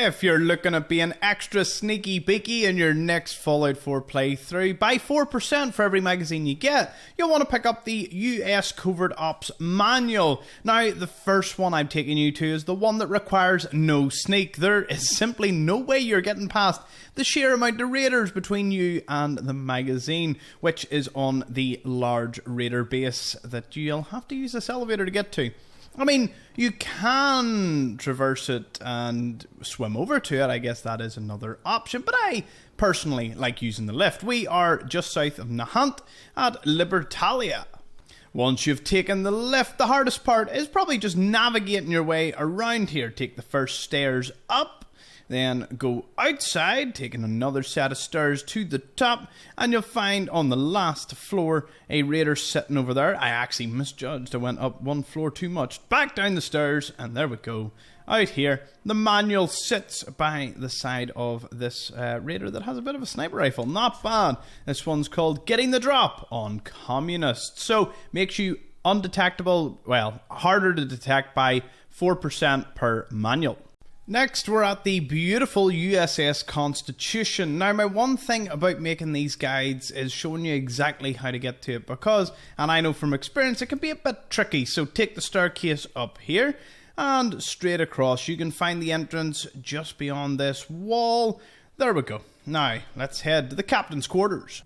If you're looking at being extra sneaky beaky in your next Fallout 4 playthrough, buy 4% for every magazine you get. You'll want to pick up the US Covert Ops Manual. Now, the first one I'm taking you to is the one that requires no sneak. There is simply no way you're getting past the sheer amount of raiders between you and the magazine, which is on the large raider base that you'll have to use this elevator to get to. I mean, you can traverse it and swim over to it. I guess that is another option. But I personally like using the lift. We are just south of Nahant at Libertalia. Once you've taken the lift, the hardest part is probably just navigating your way around here. Take the first stairs up. Then go outside, taking another set of stairs to the top, and you'll find on the last floor a raider sitting over there. I actually misjudged. I went up one floor too much. Back down the stairs, and there we go. Out here, the manual sits by the side of this raider that has a bit of a sniper rifle. Not bad. This one's called Getting the Drop on Communists. So, makes you undetectable, well, harder to detect by 4% per manual. Next, we're at the beautiful USS Constitution. Now, my one thing about making these guides is showing you exactly how to get to it because, and I know from experience, it can be a bit tricky. So take the staircase up here and straight across. You can find the entrance just beyond this wall. There we go. Now, let's head to the captain's quarters.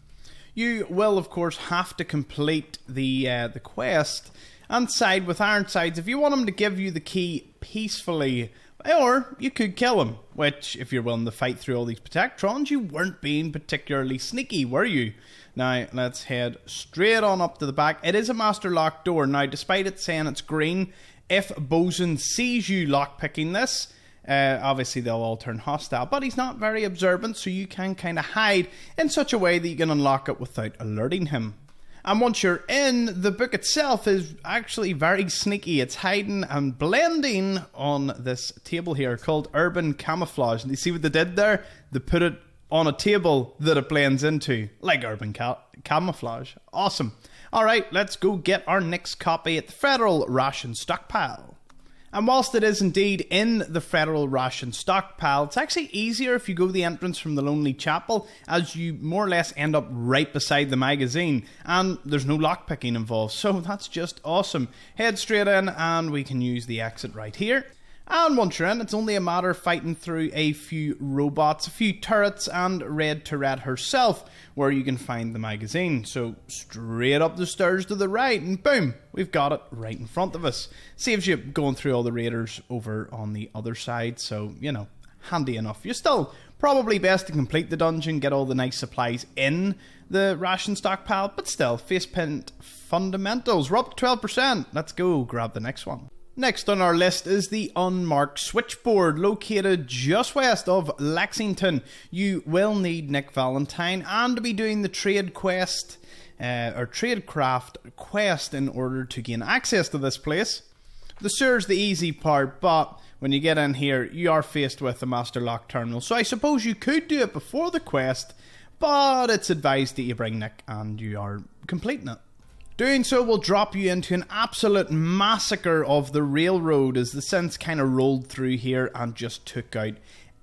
You will, of course, have to complete the quest and side with Ironsides if you want him to give you the key peacefully. Or you could kill him, which, if you're willing to fight through all these protectrons, you weren't being particularly sneaky, were you? Now, let's head straight on up to the back. It is a master lock door. Now, despite it saying it's green, if Bosun sees you lockpicking this, obviously they'll all turn hostile. But he's not very observant, so you can kind of hide in such a way that you can unlock it without alerting him. And once you're in, the book itself is actually very sneaky. It's hiding and blending on this table here called Urban Camouflage. And you see what they did there? They put it on a table that it blends into, like Urban Camouflage. Awesome. Alright, let's go get our next copy at the Federal Ration Stockpile. And whilst it is indeed in the Federal Ration Stockpile, it's actually easier if you go the entrance from the Lonely Chapel, as you more or less end up right beside the magazine, and there's no lockpicking involved, so that's just awesome. Head straight in, and we can use the exit right here. And once you're in, it's only a matter of fighting through a few robots, a few turrets, and Red Tourette herself, where you can find the magazine. So straight up the stairs to the right, and boom, we've got it right in front of us. Saves you going through all the raiders over on the other side, so, you know, handy enough. You're still probably best to complete the dungeon, get all the nice supplies in the ration stockpile, but still, Facepaint Fundamentals, we're up to 12%. Let's go grab the next one. Next on our list is the Unmarked Switchboard, located just west of Lexington. You will need Nick Valentine and to be doing the trade quest, or tradecraft quest in order to gain access to this place. The sewer's the easy part, but when you get in here, you are faced with a master lock terminal. So I suppose you could do it before the quest, but it's advised that you bring Nick and you are completing it. Doing so will drop you into an absolute massacre of the railroad as the synths kind of rolled through here and just took out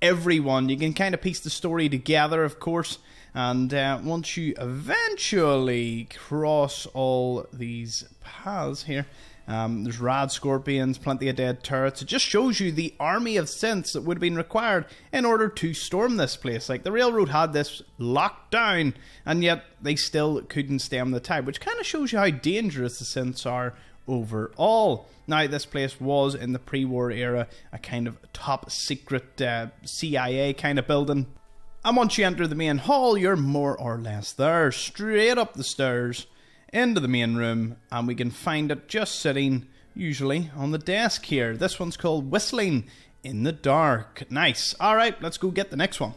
everyone. You can kind of piece the story together, of course, and once you eventually cross all these paths here, there's rad scorpions, plenty of dead turrets. It just shows you the army of synths that would have been required in order to storm this place. Like, the railroad had this locked down, and yet they still couldn't stem the tide, which kind of shows you how dangerous the synths are overall. Now, this place was, in the pre-war era, a kind of top secret CIA kind of building. And once you enter the main hall, you're more or less there, straight up the stairs into the main room, and we can find it just sitting, usually, on the desk here. This one's called Whistling in the Dark. Nice. Alright, let's go get the next one.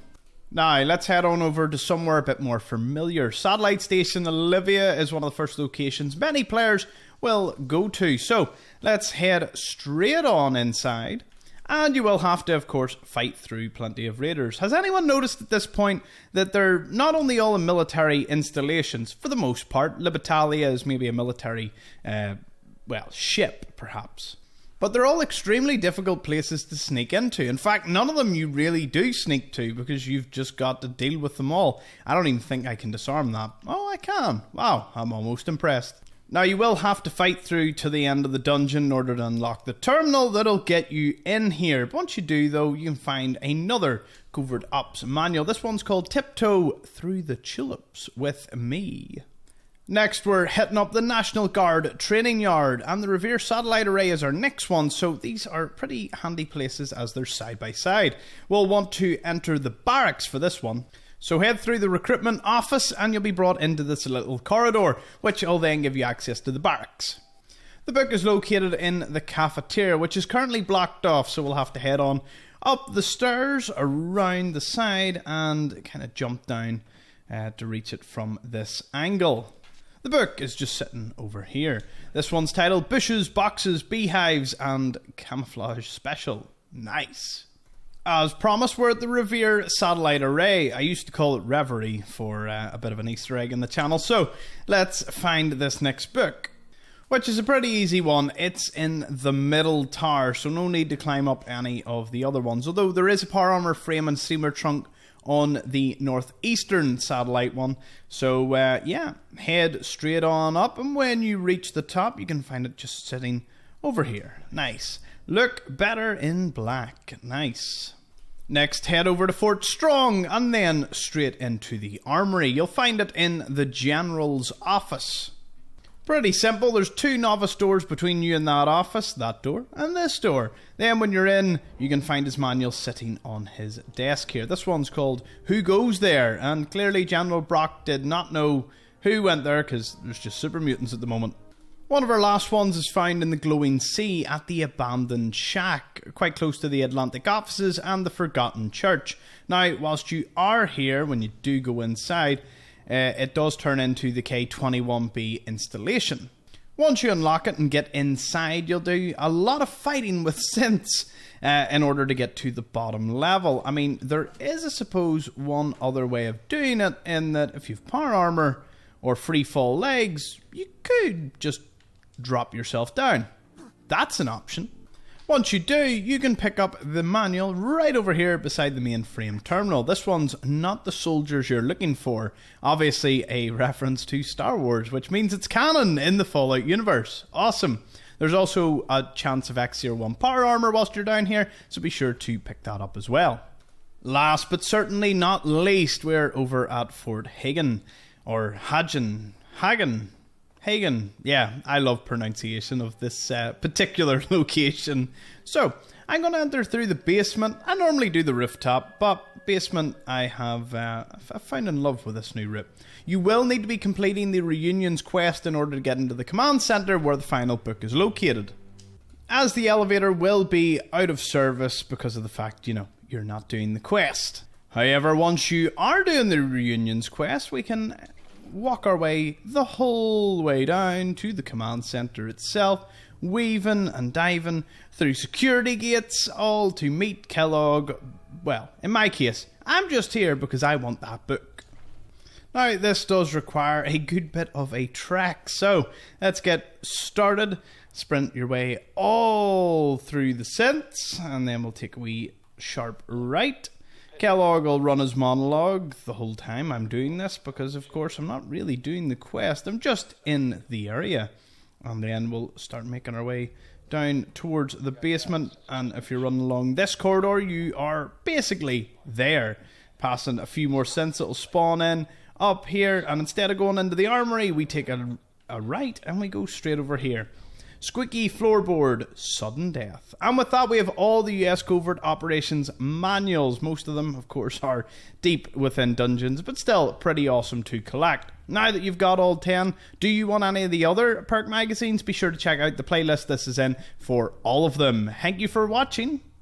Now, let's head on over to somewhere a bit more familiar. Satellite Station Olivia is one of the first locations many players will go to. So, let's head straight on inside. And you will have to, of course, fight through plenty of raiders. Has anyone noticed at this point that they're not only all in military installations, for the most part? Libertalia is maybe a military, ship, perhaps. But they're all extremely difficult places to sneak into. In fact, none of them you really do sneak to because you've just got to deal with them all. I don't even think I can disarm that. Oh, I can. Wow, I'm almost impressed. Now, you will have to fight through to the end of the dungeon in order to unlock the terminal that'll get you in here. But once you do, though, you can find another Covert Ops manual. This one's called Tiptoe Through the Tulips with Me. Next, we're hitting up the National Guard training yard, and the Revere satellite array is our next one, so these are pretty handy places as they're side by side. We'll want to enter the barracks for this one. So head through the recruitment office and you'll be brought into this little corridor, which will then give you access to the barracks. The book is located in the cafeteria, which is currently blocked off, so we'll have to head on up the stairs, around the side, and kind of jump down to reach it from this angle. The book is just sitting over here. This one's titled Bushes, Boxes, Beehives, and Camouflage Special. Nice. As promised, we're at the Revere satellite array. I used to call it Reverie for a bit of an Easter egg in the channel. So let's find this next book, which is a pretty easy one. It's in the middle tower, so no need to climb up any of the other ones. Although there is a power armor frame and steamer trunk on the northeastern satellite one. So yeah, head straight on up, and when you reach the top, you can find it just sitting over here. Nice. Look better in black. Nice. Next, head over to Fort Strong and then straight into the armory. You'll find it in the General's office. Pretty simple. There's two novice doors between you and that office, that door and this door. Then when you're in, you can find his manual sitting on his desk here. This one's called Who Goes There? And clearly General Brock did not know who went there because there's just super mutants at the moment. One of our last ones is found in the glowing sea at the abandoned shack, quite close to the Atlantic offices and the Forgotten Church. Now, whilst you are here, when you do go inside, it does turn into the K-21B installation. Once you unlock it and get inside, you'll do a lot of fighting with synths in order to get to the bottom level. I mean, there is, I suppose, one other way of doing it, in that if you've power armor or free fall legs, you could just drop yourself down. That's an option. Once you do, you can pick up the manual right over here beside the mainframe terminal. This one's Not the Soldiers You're Looking For. Obviously a reference to Star Wars, which means it's canon in the Fallout universe. Awesome. There's also a chance of X-01 power armor whilst you're down here, so be sure to pick that up as well. Last but certainly not least, we're over at Fort Hagen, or Hagen. Yeah, I love pronunciation of this particular location. So, I'm going to enter through the basement. I normally do the rooftop, but basement I have found in love with this new route. You will need to be completing the Reunions quest in order to get into the command center where the final book is located, as the elevator will be out of service because of the fact, you're not doing the quest. However, once you are doing the Reunions quest, we can walk our way the whole way down to the command center itself, weaving and diving through security gates, all to meet Kellogg. Well, in my case, I'm just here because I want that book. Now, this does require a good bit of a trek, so let's get started. Sprint your way all through the synths, and then we'll take a wee sharp right. Kellogg will run his monologue the whole time I'm doing this because, of course, I'm not really doing the quest. I'm just in the area. And then we'll start making our way down towards the basement. And if you're running along this corridor, you are basically there. Passing a few more synths that will spawn in up here. And instead of going into the armory, we take a right and we go straight over here. Squeaky, Floorboard, Sudden Death. And with that, we have all the US Covert Operations manuals. Most of them, of course, are deep within dungeons, but still pretty awesome to collect. Now that you've got all 10, do you want any of the other perk magazines? Be sure to check out the playlist this is in for all of them. Thank you for watching.